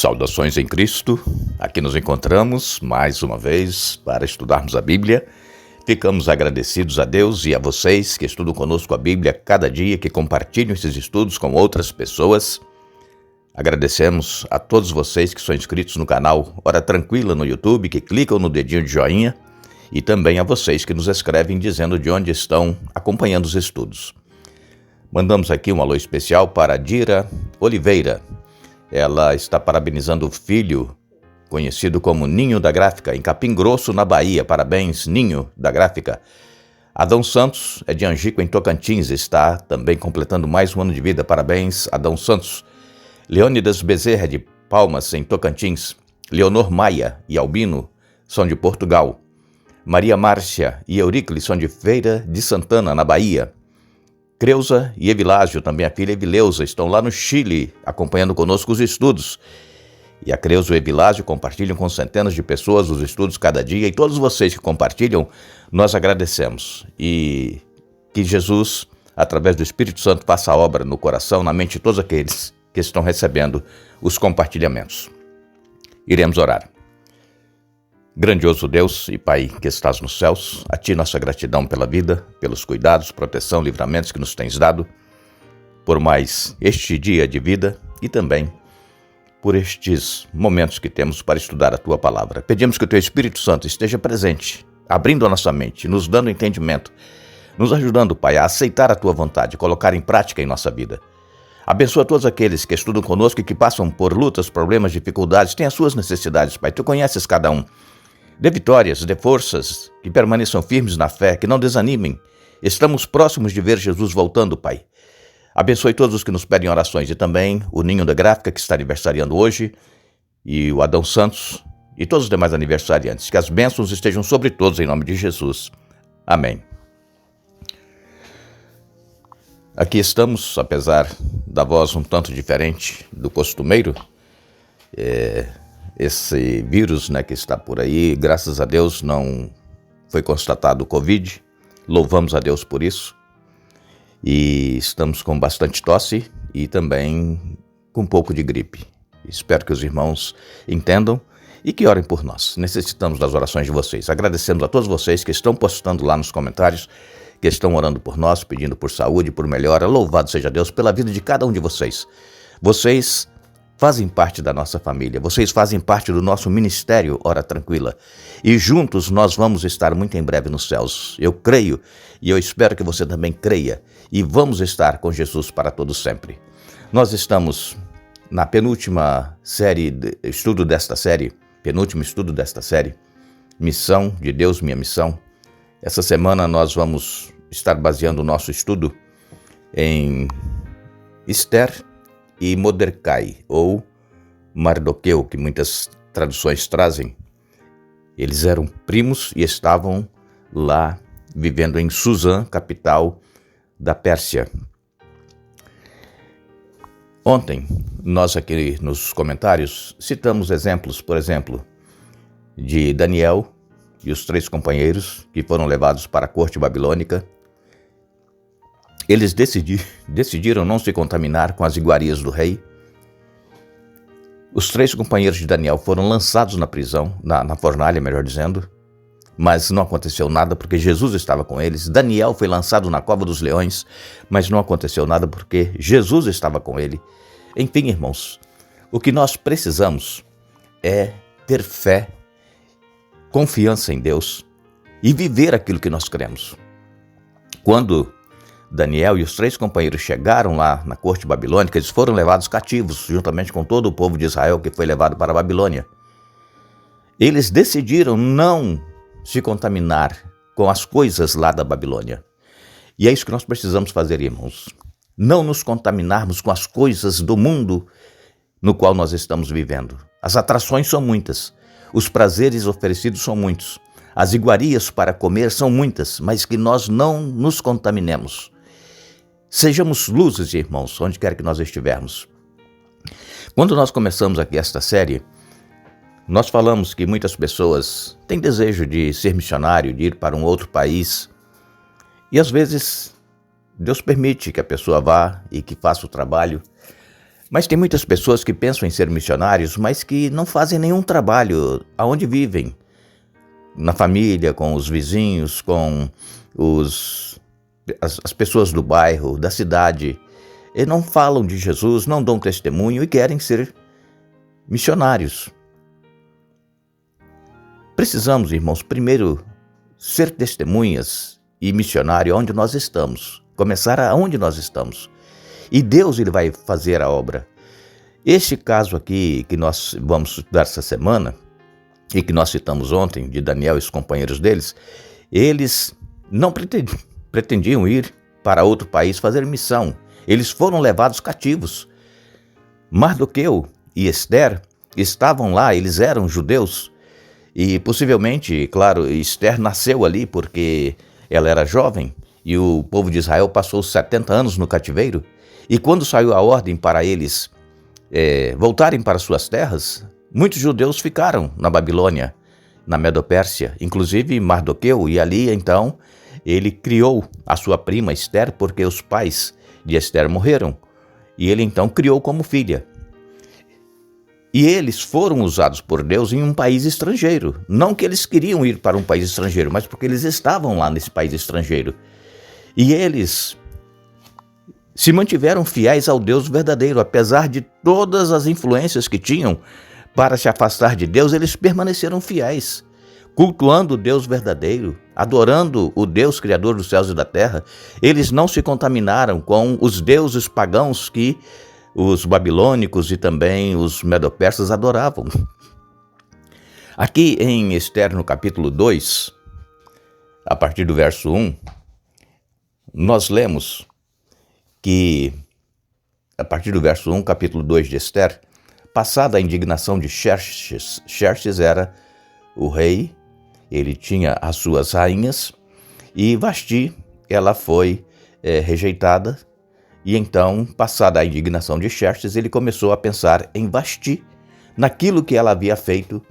Saudações em Cristo, aqui nos encontramos mais uma vez para estudarmos a Bíblia. Ficamos agradecidos a Deus e a vocês que estudam conosco a Bíblia cada dia, que compartilham esses estudos com outras pessoas. Agradecemos a todos vocês que são inscritos no canal Hora Tranquila no YouTube, que clicam no dedinho de joinha, e também a vocês que nos escrevem dizendo de onde estão acompanhando os estudos. Mandamos aqui um alô especial para Dira Oliveira. Ela está parabenizando o filho, conhecido como Ninho da Gráfica, em Capim Grosso, na Bahia. Parabéns, Ninho da Gráfica. Adão Santos é de Angico, em Tocantins, está também completando mais um ano de vida. Parabéns, Adão Santos. Leônidas Bezerra, de Palmas, em Tocantins. Leonor Maia e Albino são de Portugal. Maria Márcia e Euríclides são de Feira de Santana, na Bahia. Creuza e Evilásio, também a filha Evileusa, estão lá no Chile, acompanhando conosco os estudos. E a Creuza e o Evilásio compartilham com centenas de pessoas os estudos cada dia, e todos vocês que compartilham, nós agradecemos. E que Jesus, através do Espírito Santo, faça a obra no coração, na mente de todos aqueles que estão recebendo os compartilhamentos. Iremos orar. Grandioso Deus e Pai que estás nos céus, a Ti nossa gratidão pela vida, pelos cuidados, proteção, livramentos que nos tens dado, por mais este dia de vida e também por estes momentos que temos para estudar a Tua Palavra. Pedimos que o Teu Espírito Santo esteja presente, abrindo a nossa mente, nos dando entendimento, nos ajudando, Pai, a aceitar a Tua vontade, colocar em prática em nossa vida. Abençoa todos aqueles que estudam conosco e que passam por lutas, problemas, dificuldades, têm as suas necessidades, Pai. Tu conheces cada um. Dê vitórias, dê forças, que permaneçam firmes na fé, que não desanimem. Estamos próximos de ver Jesus voltando, Pai. Abençoe todos os que nos pedem orações e também o Ninho da Gráfica, que está aniversariando hoje, e o Adão Santos e todos os demais aniversariantes. Que as bênçãos estejam sobre todos em nome de Jesus. Amém. Aqui estamos, apesar da voz um tanto diferente do costumeiro, esse vírus, que está por aí, graças a Deus não foi constatado o Covid, louvamos a Deus por isso, e estamos com bastante tosse e também com um pouco de gripe. Espero que os irmãos entendam e que orem por nós. Necessitamos das orações de vocês. Agradecemos a todos vocês que estão postando lá nos comentários, que estão orando por nós, pedindo por saúde, por melhora. Louvado seja Deus pela vida de cada um de vocês. Vocês fazem parte da nossa família, vocês fazem parte do nosso ministério Hora Tranquila. E juntos nós vamos estar muito em breve nos céus. Eu creio e eu espero que você também creia. E vamos estar com Jesus para todo sempre. Nós estamos na penúltimo estudo desta série, Missão de Deus, Minha Missão. Essa semana nós vamos estar baseando o nosso estudo em Esther e Mordecai, ou Mardoqueu, que muitas traduções trazem. Eles eram primos e estavam lá vivendo em Suzã, capital da Pérsia. Ontem, nós aqui nos comentários citamos exemplos, por exemplo, de Daniel e os 3 companheiros que foram levados para a corte babilônica. Eles decidiram não se contaminar com as iguarias do rei. Os 3 companheiros de Daniel foram lançados na prisão, na fornalha, melhor dizendo, mas não aconteceu nada porque Jesus estava com eles. Daniel foi lançado na cova dos leões, mas não aconteceu nada porque Jesus estava com ele. Enfim, irmãos, o que nós precisamos é ter fé, confiança em Deus e viver aquilo que nós cremos. Quando Daniel e os 3 companheiros chegaram lá na corte babilônica, eles foram levados cativos, juntamente com todo o povo de Israel que foi levado para a Babilônia. Eles decidiram não se contaminar com as coisas lá da Babilônia. E é isso que nós precisamos fazer, irmãos. Não nos contaminarmos com as coisas do mundo no qual nós estamos vivendo. As atrações são muitas, os prazeres oferecidos são muitos, as iguarias para comer são muitas, mas que nós não nos contaminemos. Sejamos luzes, irmãos, onde quer que nós estivermos. Quando nós começamos aqui esta série, nós falamos que muitas pessoas têm desejo de ser missionário, de ir para um outro país. E às vezes Deus permite que a pessoa vá e que faça o trabalho, Mas tem muitas pessoas que pensam em ser missionários, mas que não fazem nenhum trabalho aonde vivem. Na família, com os vizinhos, com as pessoas do bairro, da cidade. E não falam de Jesus, não dão testemunho e querem ser missionários. Precisamos, irmãos, primeiro ser testemunhas e missionário onde nós estamos. Começar aonde nós estamos. E Deus ele vai fazer a obra. Este caso aqui que nós vamos estudar essa semana, e que nós citamos ontem, de Daniel e os companheiros deles, eles não pretendiam ir para outro país fazer missão. Eles foram levados cativos. Mardoqueu e Esther estavam lá, eles eram judeus, e possivelmente, claro, Esther nasceu ali porque ela era jovem, e o povo de Israel passou 70 anos no cativeiro, e quando saiu a ordem para eles voltarem para suas terras, muitos judeus ficaram na Babilônia, na Medopérsia, inclusive Mardoqueu, e ali então ele criou a sua prima Esther, porque os pais de Esther morreram, e ele então criou como filha. E eles foram usados por Deus em um país estrangeiro. Não que eles queriam ir para um país estrangeiro, mas porque eles estavam lá nesse país estrangeiro. E eles se mantiveram fiéis ao Deus verdadeiro, apesar de todas as influências que tinham para se afastar de Deus, eles permaneceram fiéis, cultuando o Deus verdadeiro, adorando o Deus criador dos céus e da terra. Eles não se contaminaram com os deuses pagãos que os babilônicos e também os medopersas adoravam. Aqui em Esther, no capítulo 2, a partir do verso 1, nós lemos que, a partir do verso 1, capítulo 2 de Esther, passada a indignação de Xerxes, Xerxes era o rei, ele tinha as suas rainhas, e Vasti, ela foi rejeitada, e então, passada a indignação de Xerxes, ele começou a pensar em Vasti, naquilo que ela havia feito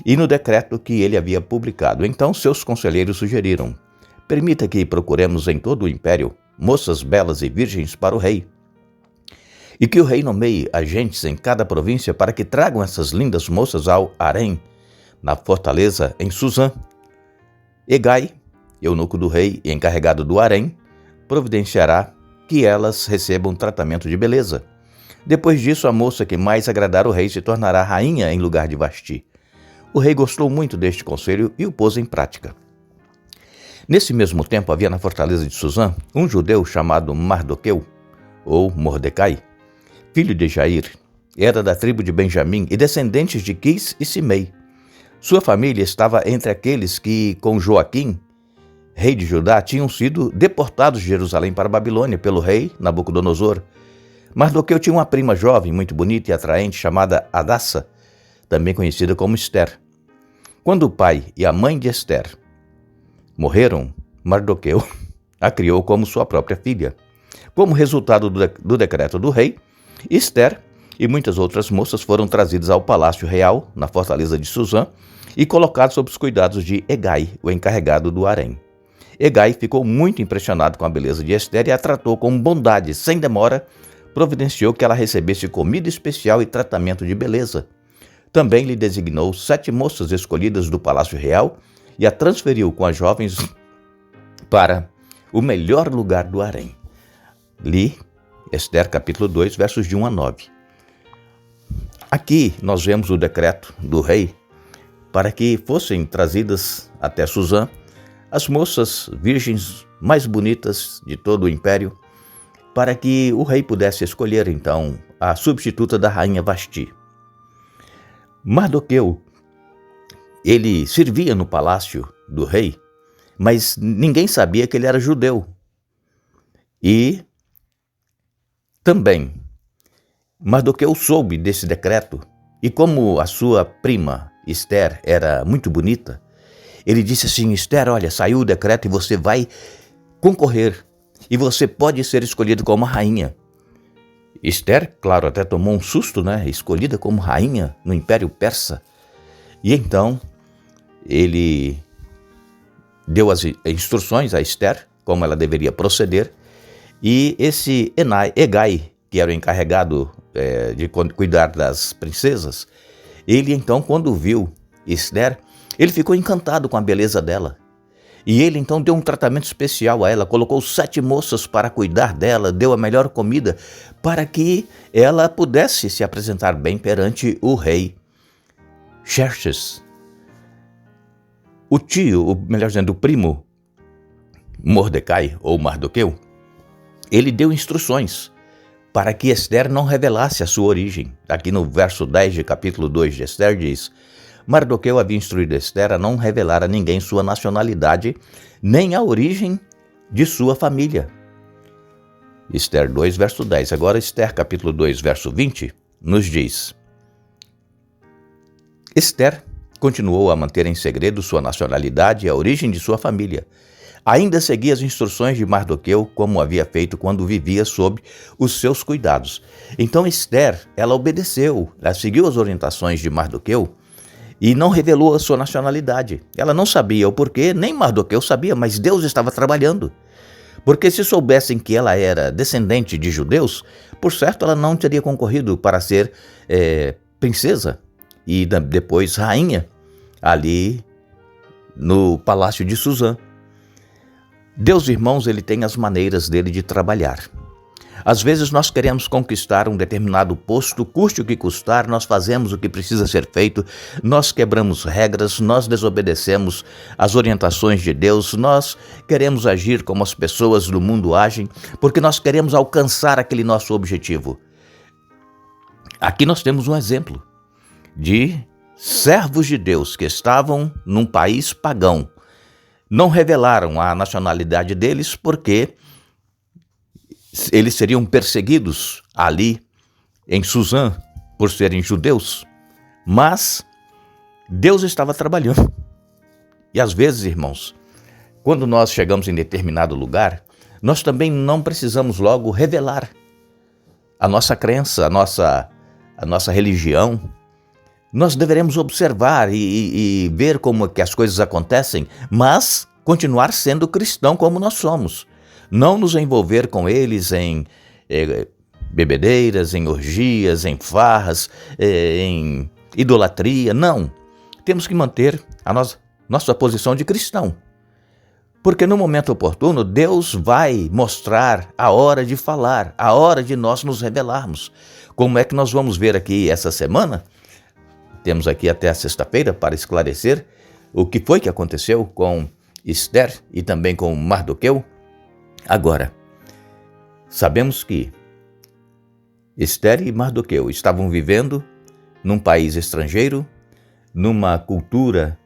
e no decreto que ele havia publicado. Então seus conselheiros sugeriram: permita que procuremos em todo o império moças belas e virgens para o rei, e que o rei nomeie agentes em cada província para que tragam essas lindas moças ao harém, na fortaleza em Suzã. Hegai, eunuco do rei e encarregado do harém, providenciará que elas recebam tratamento de beleza. Depois disso, a moça que mais agradar o rei se tornará rainha em lugar de Vasti. O rei gostou muito deste conselho e o pôs em prática. Nesse mesmo tempo, havia na fortaleza de Suzã um judeu chamado Mardoqueu, ou Mordecai, filho de Jair. Era da tribo de Benjamim e descendentes de Quis e Simei. Sua família estava entre aqueles que, com Joaquim, rei de Judá, tinham sido deportados de Jerusalém para a Babilônia pelo rei Nabucodonosor. Mardoqueu tinha uma prima jovem, muito bonita e atraente, chamada Hadassa, também conhecida como Esther. Quando o pai e a mãe de Esther morreram, Mardoqueu a criou como sua própria filha. Como resultado do decreto do rei, Esther e muitas outras moças foram trazidas ao palácio real, na fortaleza de Suzã, e colocadas sob os cuidados de Hegai, o encarregado do harém. Hegai ficou muito impressionado com a beleza de Esther e a tratou com bondade. Sem demora, providenciou que ela recebesse comida especial e tratamento de beleza. Também lhe designou 7 moças escolhidas do palácio real e a transferiu com as jovens para o melhor lugar do harém. Li Esther capítulo 2, versos de 1 a 9. Aqui nós vemos o decreto do rei para que fossem trazidas até Suzã as moças virgens mais bonitas de todo o império, para que o rei pudesse escolher então a substituta da rainha Vasti. Mardoqueu, ele servia no palácio do rei, mas ninguém sabia que ele era judeu. E também Mardoqueu soube desse decreto, e como a sua prima Esther era muito bonita, ele disse assim: Esther, olha, saiu o decreto e você vai concorrer, e você pode ser escolhida como rainha. Esther, claro, até tomou um susto, né? Escolhida como rainha no Império Persa. E então ele deu as instruções a Esther, como ela deveria proceder, e esse Hegai, que era o encarregado de cuidar das princesas, ele então, quando viu Esther, ele ficou encantado com a beleza dela. E ele então deu um tratamento especial a ela, colocou 7 moças para cuidar dela, deu a melhor comida para que ela pudesse se apresentar bem perante o rei Xerxes. O primo Mordecai, ou Mardoqueu, ele deu instruções para que Esther não revelasse a sua origem. Aqui no verso 10 de capítulo 2 de Esther diz: Mardoqueu havia instruído Esther a não revelar a ninguém sua nacionalidade, nem a origem de sua família. Esther 2, verso 10. Agora Esther, capítulo 2, verso 20, nos diz: Esther continuou a manter em segredo sua nacionalidade e a origem de sua família. Ainda seguia as instruções de Mardoqueu, como havia feito quando vivia sob os seus cuidados. Então Esther, ela obedeceu, ela seguiu as orientações de Mardoqueu e não revelou a sua nacionalidade. Ela não sabia o porquê, nem Mardoqueu sabia, mas Deus estava trabalhando. Porque se soubessem que ela era descendente de judeus, por certo ela não teria concorrido para ser princesa e depois rainha ali no palácio de Suzã. Deus, irmãos, ele tem as maneiras dele de trabalhar. Às vezes nós queremos conquistar um determinado posto, custe o que custar, nós fazemos o que precisa ser feito, nós quebramos regras, nós desobedecemos as orientações de Deus, nós queremos agir como as pessoas do mundo agem, porque nós queremos alcançar aquele nosso objetivo. Aqui nós temos um exemplo de servos de Deus que estavam num país pagão. Não revelaram a nacionalidade deles porque eles seriam perseguidos ali em Suzã por serem judeus. Mas Deus estava trabalhando. E às vezes, irmãos, quando nós chegamos em determinado lugar, nós também não precisamos logo revelar a nossa crença, a nossa religião. Nós deveremos observar e ver como que as coisas acontecem, mas continuar sendo cristão como nós somos. Não nos envolver com eles em bebedeiras, em orgias, em farras, em idolatria. Não. Temos que manter a nossa posição de cristão. Porque no momento oportuno, Deus vai mostrar a hora de falar, a hora de nós nos revelarmos. Como é que nós vamos ver aqui essa semana? Temos aqui até a sexta-feira para esclarecer o que foi que aconteceu com Esther e também com Mardoqueu. Agora, sabemos que Esther e Mardoqueu estavam vivendo num país estrangeiro, numa cultura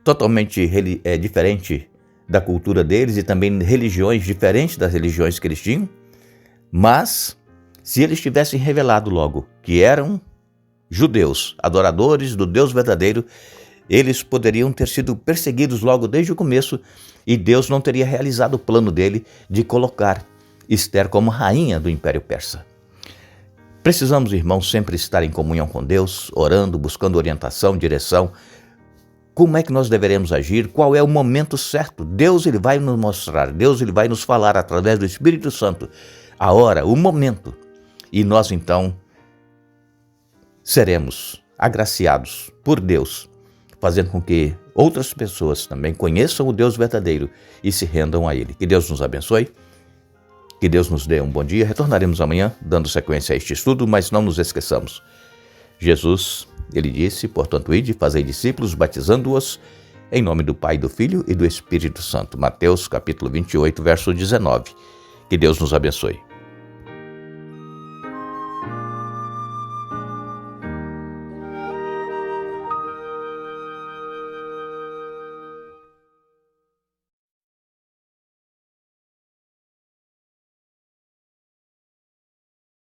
totalmente diferente da cultura deles e também religiões diferentes das religiões que eles tinham, mas se eles tivessem revelado logo que eram judeus, adoradores do Deus verdadeiro, eles poderiam ter sido perseguidos logo desde o começo e Deus não teria realizado o plano dele de colocar Esther como rainha do Império Persa. Precisamos, irmãos, sempre estar em comunhão com Deus, orando, buscando orientação, direção. Como é que nós deveremos agir? Qual é o momento certo? Deus ele vai nos mostrar, Deus ele vai nos falar através do Espírito Santo a hora, o momento. E nós então seremos agraciados por Deus, fazendo com que outras pessoas também conheçam o Deus verdadeiro e se rendam a Ele. Que Deus nos abençoe, que Deus nos dê um bom dia. Retornaremos amanhã, dando sequência a este estudo, mas não nos esqueçamos. Jesus, ele disse, portanto, ide, fazei discípulos, batizando-os em nome do Pai, do Filho e do Espírito Santo. Mateus, capítulo 28, verso 19. Que Deus nos abençoe.